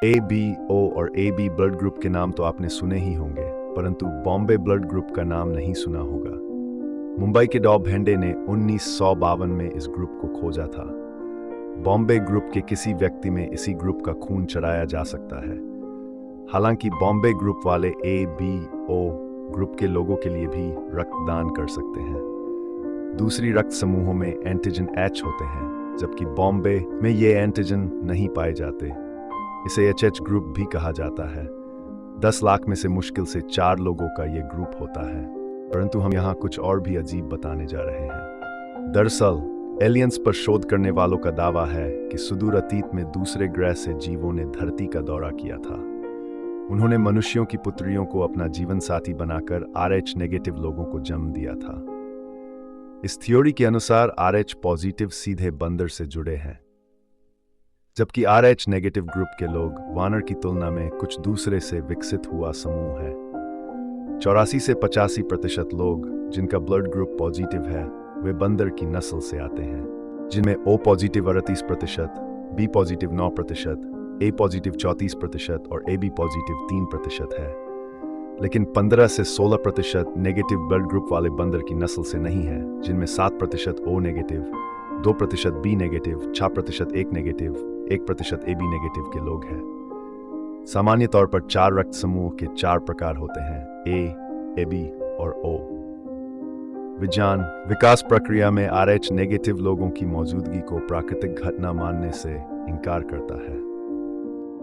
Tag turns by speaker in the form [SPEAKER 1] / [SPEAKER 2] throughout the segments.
[SPEAKER 1] A B O और A B blood group के नाम तो आपने सुने ही होंगे, परंतु बॉम्बे ब्लड ग्रुप का नाम नहीं सुना होगा। मुंबई के डॉ भेंडे ने 1952 में इस ग्रुप को खोजा था। बॉम्बे ग्रुप के किसी व्यक्ति में इसी ग्रुप का खून चढ़ाया जा सकता है। हालांकि बॉम्बे ग्रुप वाले ए बी ओ ग्रुप के लोगों के लिए भी रक्तदान कर सकते हैं। दूसरी रक्त समूहों में एंटीजन एच होते हैं, जबकि बॉम्बे में ये एंटीजन नहीं पाए जाते। इसे एचएच ग्रुप भी कहा जाता है। 10 लाख में से मुश्किल से 4 लोगों का ये ग्रुप होता है। परंतु हम यहाँ कुछ और भी अजीब बताने जा रहे हैं। दरअसल एलियंस पर शोध करने वालों का दावा है कि सुदूर अतीत में दूसरे ग्रह से जीवों ने धरती का दौरा किया था। उन्होंने मनुष्यों की पुत्रियों को अपना जीवन साथी बनाकर RH नेगेटिव लोगों को जन्म दिया था। इस थ्योरी के अनुसार RH पॉजिटिव सीधे बंदर से जुड़े हैं, जबकि RH नेगेटिव ग्रुप के लोग वानर की तुलना में कुछ दूसरे से विकसित हुआ समूह है। 84 से 85% लोग जिनका ब्लड ग्रुप पॉजिटिव है वे बंदर की नस्ल से आते हैं, जिनमें O positive 38%, B positive 9%, A positive 34% और AB पॉजिटिव 3% है। लेकिन 15 से 16% नेगेटिव ब्लड ग्रुप वाले बंदर की नस्ल से नहीं है, जिनमें 7% O negative, 2% B negative, 6% A negative, 1% AB negative के लोग हैं। सामान्य तौर पर 4 रक्त समूह के 4 प्रकार होते हैं, A, AB और O। विज्ञान विकास प्रक्रिया में RH नेगेटिव लोगों की मौजूदगी को प्राकृतिक घटना मानने से इनकार करता है।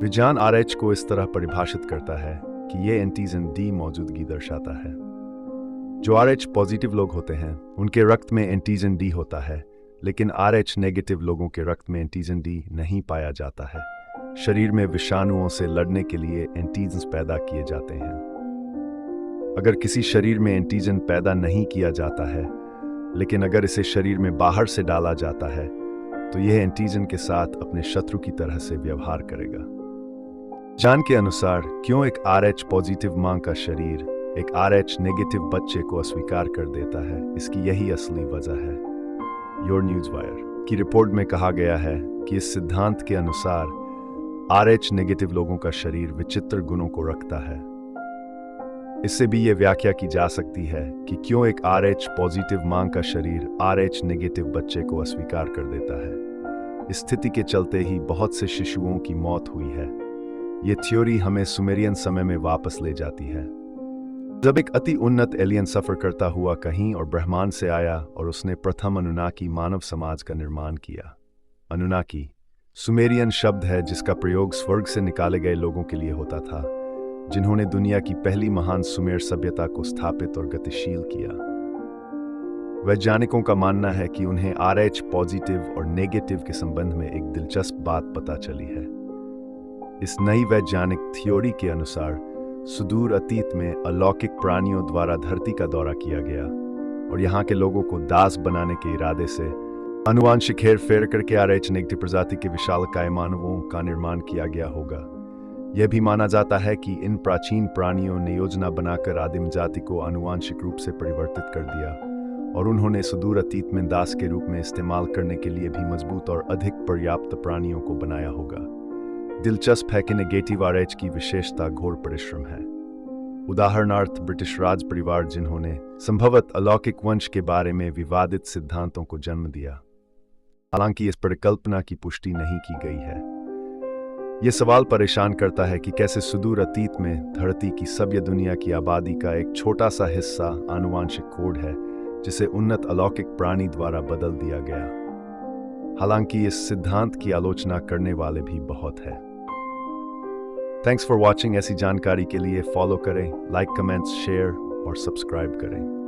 [SPEAKER 1] विज्ञान RH को इस तरह परिभाषित करता है कि ये एंटीजन D मौजूदगी दर्शाता है। जो RH पॉजिटिव लोग होते हैं उनके रक्त में एंटीजन D होता है, लेकिन RH नेगेटिव लोगों के रक्त में एंटीजन D नहीं पाया जाता है। शरीर में विषाणुओं से लड़ने के लिए एंटीजन्स पैदा किए जाते हैं। अगर किसी शरीर में एंटीजन पैदा नहीं किया जाता है, लेकिन अगर इसे शरीर में बाहर से डाला जाता है, तो यह एंटीजन के साथ अपने शत्रु की तरह से व्यवहार करेगा। जान के अनुसार क्यों एक RH पॉजिटिव मां का शरीर एक RH नेगेटिव बच्चे को अस्वीकार कर देता है, इसकी यही असली वजह है। योर न्यूज़ वायर की रिपोर्ट में कहा गया है कि इस सिद्धांत के अनुसार RH नेगेटिव लोगों का शरीर विचित्र गुणों को रखता है। इससे भी ये व्याख्या की जा सकती है कि क्यों एक RH पॉजिटिव मां का शरीर RH नेगेटिव बच्चे को अस्वीकार कर देता है। इस स्थिति के चलते ही बहुत से शिशुओं की मौत हुई है। ये थ्योरी हमें सुमेरियन समय में वापस ले जाती है, जब एक अति उन्नत एलियन सफर करता हुआ कहीं और ब्रह्मांड से आया और उसने प्रथम अनुनाकी मानव समाज का निर्माण किया। अनुनाकी सुमेरियन शब्द है जिसका प्रयोग स्वर्ग से निकाले गए लोगों के लिए होता था, जिन्होंने दुनिया की पहली महान सुमेर सभ्यता को स्थापित और गतिशील किया। वैज्ञानिकों का मानना है कि उन्हें RH पॉजिटिव और नेगेटिव के संबंध में एक दिलचस्प बात पता चली है। इस नई वैज्ञानिक थ्योरी के अनुसार सुदूर अतीत में अलौकिक प्राणियों द्वारा धरती का दौरा किया गया और यहाँ के लोगों को दास बनाने के इरादे से आनुवांशिक हेरफेर करके RH नेगेटिव प्रजाति के विशालकाय मानवों का निर्माण किया गया होगा। यह भी माना जाता है कि इन प्राचीन प्राणियों ने योजना बनाकर आदिम जाति को आनुवांशिक रूप से परिवर्तित कर दिया और उन्होंने सुदूर अतीत में दास के रूप में इस्तेमाल करने के लिए भी मजबूत और अधिक पर्याप्त प्राणियों को बनाया होगा। दिलचस्प है कि नेगेटिव RH की विशेषता घोर परिश्रम है। उदाहरणार्थ ब्रिटिश राज परिवार, जिन्होंने संभवतः अलौकिक वंश के बारे में विवादित सिद्धांतों को जन्म दिया, हालांकि इस परिकल्पना की पुष्टि नहीं की गई है। यह सवाल परेशान करता है कि कैसे सुदूर अतीत में धरती की सभ्य दुनिया की आबादी का एक छोटा सा हिस्सा आनुवांशिक कोड है जिसे उन्नत अलौकिक प्राणी द्वारा बदल दिया गया। हालांकि इस सिद्धांत की आलोचना करने वाले भी बहुत हैं। Thanks for watching. ऐसी जानकारी के लिए फॉलो करें, लाइक, कमेंट्स, शेयर और सब्सक्राइब करें।